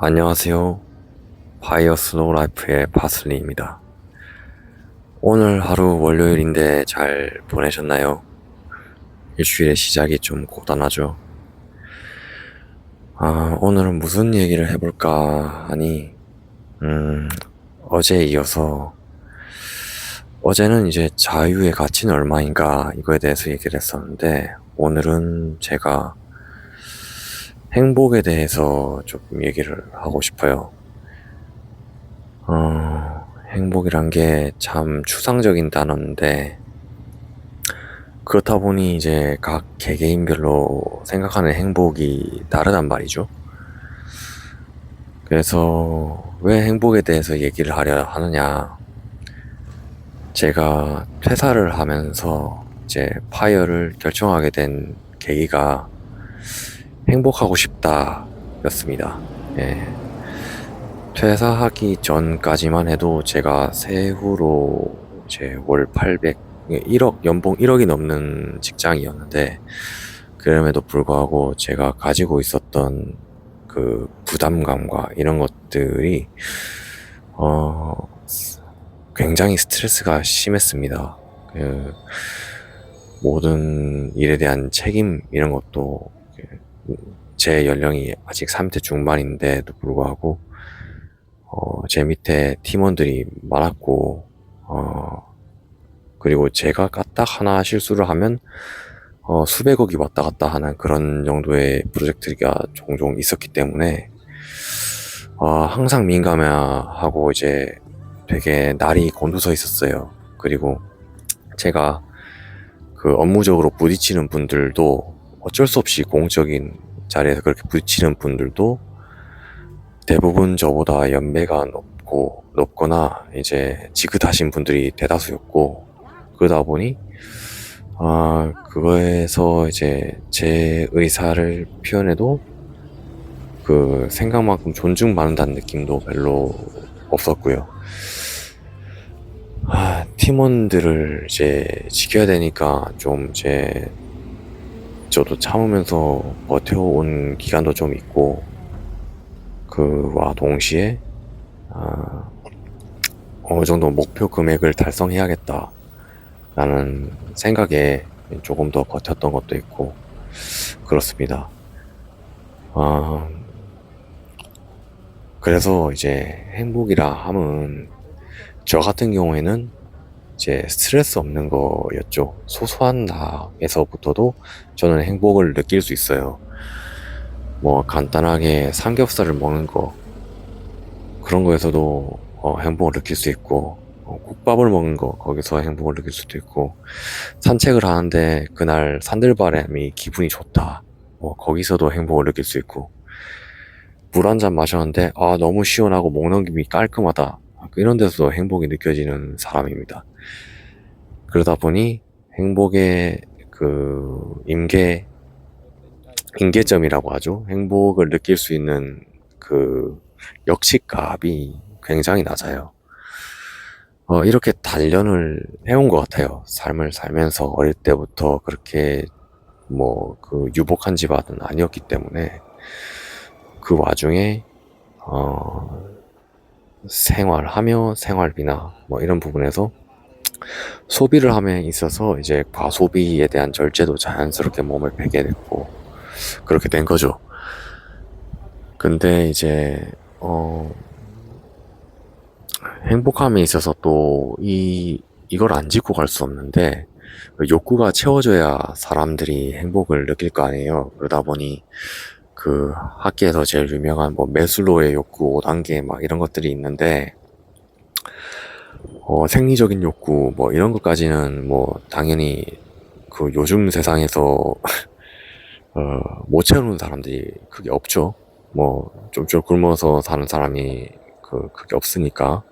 안녕하세요. 바이어 스노우 라이프의 바슬리입니다. 오늘 하루 월요일인데 잘 보내셨나요? 일주일의 시작이 좀 고단하죠. 오늘은 무슨 얘기를 해볼까 하니, 어제에 이어서, 어제는 이제 자유의 가치는 얼마인가 이거에 대해서 얘기를 했었는데, 오늘은 제가 행복에 대해서 조금 얘기를 하고 싶어요. 행복이란 게 참 추상적인 단어인데, 그렇다 보니 이제 각 개개인별로 생각하는 행복이 다르단 말이죠. 그래서 왜 행복에 대해서 얘기를 하려 하느냐. 제가 퇴사를 하면서 이제 파이어를 결정하게 된 계기가 행복하고 싶다 였습니다. 예. 퇴사하기 전까지만 해도 제가 세후로 제 월 800, 1억, 연봉 1억이 넘는 직장이었는데, 그럼에도 불구하고 제가 가지고 있었던 그 부담감과 이런 것들이, 어, 굉장히 스트레스가 심했습니다. 그 모든 일에 대한 책임, 이런 것도, 제 연령이 아직 30대 중반인데도 불구하고, 제 밑에 팀원들이 많았고, 그리고 제가 까딱 하나 실수를 하면, 수백억이 왔다 갔다 하는 그런 정도의 프로젝트가 종종 있었기 때문에, 항상 민감해하고 이제 되게 날이 곤두서 있었어요. 그리고 제가 그 업무적으로 부딪히는 분들도 어쩔 수 없이 공적인 자리에서 그렇게 부딪히는 분들도 대부분 저보다 연배가 높거나 이제 지긋하신 분들이 대다수였고, 그러다 보니 그거에서 이제 제 의사를 표현해도 그 생각만큼 존중받는다는 느낌도 별로 없었고요. 팀원들을 이제 지켜야 되니까 좀 이제 저도 참으면서 버텨온 기간도 좀 있고, 그와 동시에 어느 정도 목표 금액을 달성해야겠다 라는 생각에 조금 더 버텼던 것도 있고 그렇습니다. 그래서 이제 행복이라 함은 저 같은 경우에는 이제 스트레스 없는 거였죠. 소소한 나에서부터도 저는 행복을 느낄 수 있어요. 뭐 간단하게 삼겹살을 먹는 거, 그런 거에서도 행복을 느낄 수 있고, 국밥을 먹는 거, 거기서 행복을 느낄 수도 있고, 산책을 하는데 그날 산들바람이 기분이 좋다, 거기서도 행복을 느낄 수 있고, 물 한 잔 마셨는데 너무 시원하고 목 넘김이 깔끔하다, 이런 데서도 행복이 느껴지는 사람입니다. 그러다 보니 행복의 그 임계점이라고 하죠. 행복을 느낄 수 있는 그 역치값이 굉장히 낮아요. 이렇게 단련을 해온 것 같아요. 삶을 살면서 어릴 때부터 그렇게 뭐 그 유복한 집안은 아니었기 때문에, 그 와중에 생활하며 생활비나 뭐 이런 부분에서 소비를 함에 있어서 이제 과소비에 대한 절제도 자연스럽게 몸을 배게 됐고 그렇게 된 거죠. 근데 이제 행복함에 있어서 또 이걸 안 짚고 갈 수 없는데, 욕구가 채워져야 사람들이 행복을 느낄 거 아니에요. 그러다 보니 그 학계에서 제일 유명한 뭐 메슬로의 욕구 5단계 막 이런 것들이 있는데, 생리적인 욕구 뭐 이런 것까지는 뭐 당연히 그 요즘 세상에서 못 채우는 사람들이 크게 없죠. 뭐 좀 굶어서 사는 사람이 그게 없으니까,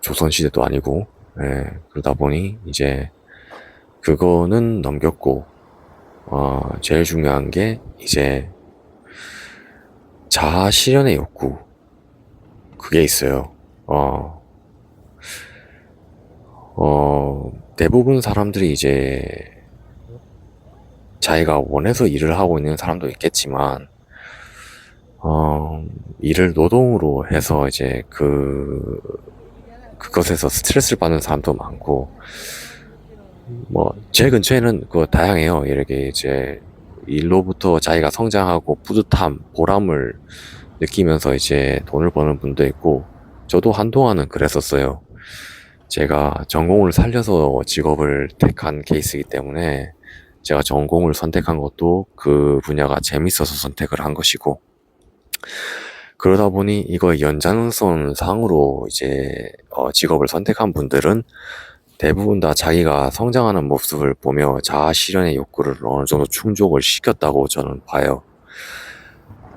조선시대도 아니고. 예, 그러다 보니 이제 그거는 넘겼고, 제일 중요한 게 이제 자아 실현의 욕구, 그게 있어요. 대부분 사람들이 이제 자기가 원해서 일을 하고 있는 사람도 있겠지만, 일을 노동으로 해서 이제 그것에서 스트레스를 받는 사람도 많고, 뭐, 제 근처에는 다양해요. 이렇게 이제 일로부터 자기가 성장하고 뿌듯함, 보람을 느끼면서 이제 돈을 버는 분도 있고, 저도 한동안은 그랬었어요. 제가 전공을 살려서 직업을 택한 케이스이기 때문에 제가 전공을 선택한 것도 그 분야가 재밌어서 선택을 한 것이고, 그러다 보니 이거 연장선 상으로 이제 직업을 선택한 분들은 대부분 다 자기가 성장하는 모습을 보며 자아 실현의 욕구를 어느 정도 충족을 시켰다고 저는 봐요.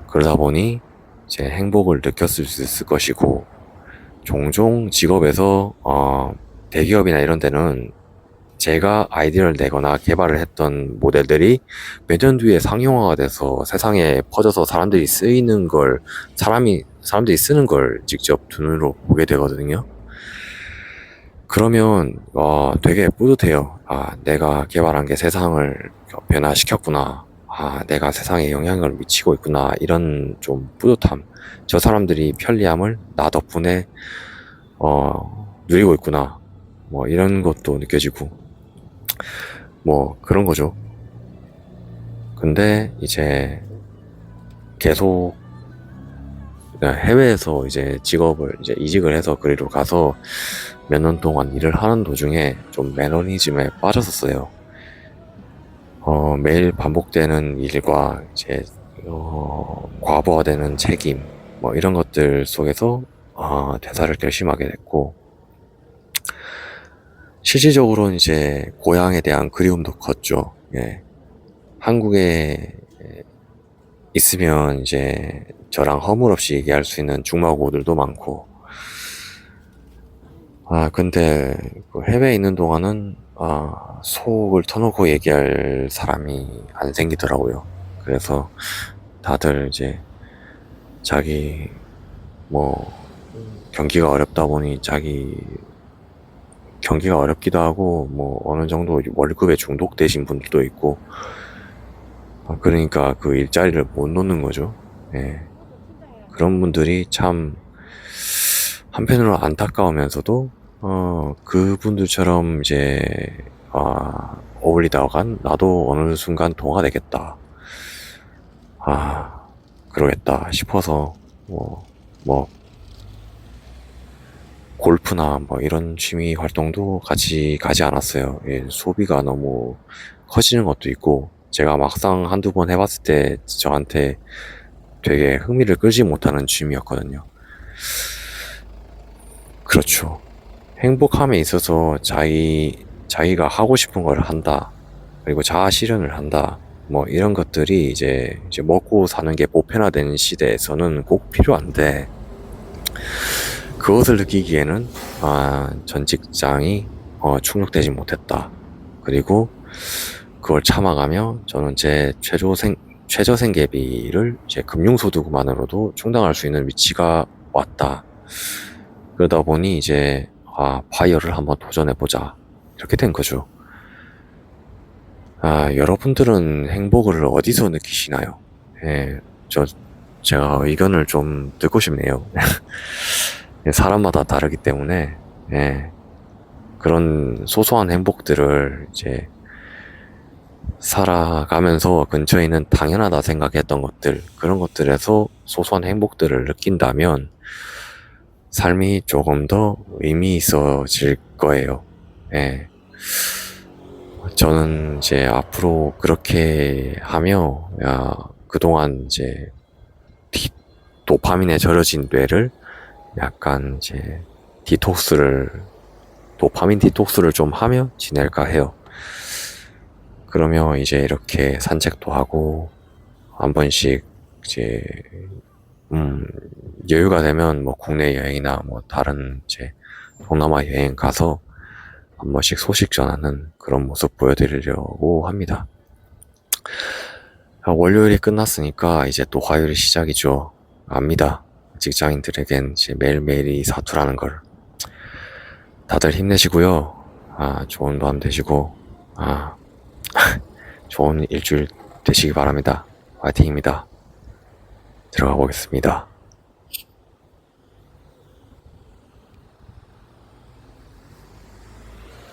그러다 보니 이제 행복을 느꼈을 수 있을 것이고, 종종 직업에서 대기업이나 이런 데는 제가 아이디어를 내거나 개발을 했던 모델들이 몇 년 뒤에 상용화가 돼서 세상에 퍼져서 사람들이 쓰는 걸 직접 두 눈으로 보게 되거든요. 그러면 되게 뿌듯해요. 아, 내가 개발한 게 세상을 변화시켰구나. 아, 내가 세상에 영향을 미치고 있구나. 이런 좀 뿌듯함. 저 사람들이 편리함을 나 덕분에 누리고 있구나. 뭐 이런 것도 느껴지고 뭐 그런 거죠. 근데 이제 계속 해외에서 이제 직업을 이제 이직을 해서 그리로 가서 몇 년 동안 일을 하는 도중에 좀 매너리즘에 빠졌었어요. 매일 반복되는 일과 이제 과부하되는 책임 뭐 이런 것들 속에서 퇴사를 결심하게 됐고, 실질적으로는 이제 고향에 대한 그리움도 컸죠. 예. 한국에 있으면 이제 저랑 허물없이 얘기할 수 있는 중마고들도 많고, 근데 그 해외에 있는 동안은 속을 터놓고 얘기할 사람이 안 생기더라고요. 그래서 다들 이제 자기 뭐 경기가 어렵다 보니 자기 경기가 어렵기도 하고 뭐 어느 정도 월급에 중독되신 분들도 있고, 그러니까 그 일자리를 못 놓는 거죠. 예. 그런 분들이 참 한편으로 안타까우면서도 그분들처럼 이제 어울리다간 나도 어느 순간 동화 되겠다. 그러겠다 싶어서 뭐 골프나 뭐 이런 취미 활동도 같이 가지 않았어요. 예, 소비가 너무 커지는 것도 있고, 제가 막상 한두 번 해봤을 때 저한테 되게 흥미를 끌지 못하는 취미였거든요. 그렇죠. 행복함에 있어서 자기가 하고 싶은 걸 한다. 그리고 자아 실현을 한다. 뭐 이런 것들이 이제 먹고 사는 게 보편화된 시대에서는 꼭 필요한데, 그것을 느끼기에는 전 직장이 충족되지 못했다. 그리고 그걸 참아가며 저는 제 최저 생계비를 제 금융소득만으로도 충당할 수 있는 위치가 왔다. 그러다 보니 이제 파이어를 한번 도전해보자. 이렇게 된 거죠. 여러분들은 행복을 어디서 느끼시나요? 예, 제가 의견을 좀 듣고 싶네요. 사람마다 다르기 때문에, 예, 그런 소소한 행복들을 이제 살아가면서 근처에 있는 당연하다 생각했던 것들, 그런 것들에서 소소한 행복들을 느낀다면 삶이 조금 더 의미 있어질 거예요. 예. 저는 이제 앞으로 그렇게 하며, 그동안 이제 도파민에 절여진 뇌를 약간 이제 도파민 디톡스를 좀 하며 지낼까 해요. 그러면 이제 이렇게 산책도 하고, 한 번씩 이제, 여유가 되면 뭐 국내 여행이나 뭐 다른 이제 동남아 여행 가서 한 번씩 소식 전하는 그런 모습 보여드리려고 합니다. 월요일이 끝났으니까 이제 또 화요일이 시작이죠. 압니다. 직장인들에겐 이제 매일매일이 사투라는 걸. 다들 힘내시고요. 좋은 밤 되시고, 좋은 일주일 되시기 바랍니다. 화이팅입니다. 들어가 보겠습니다.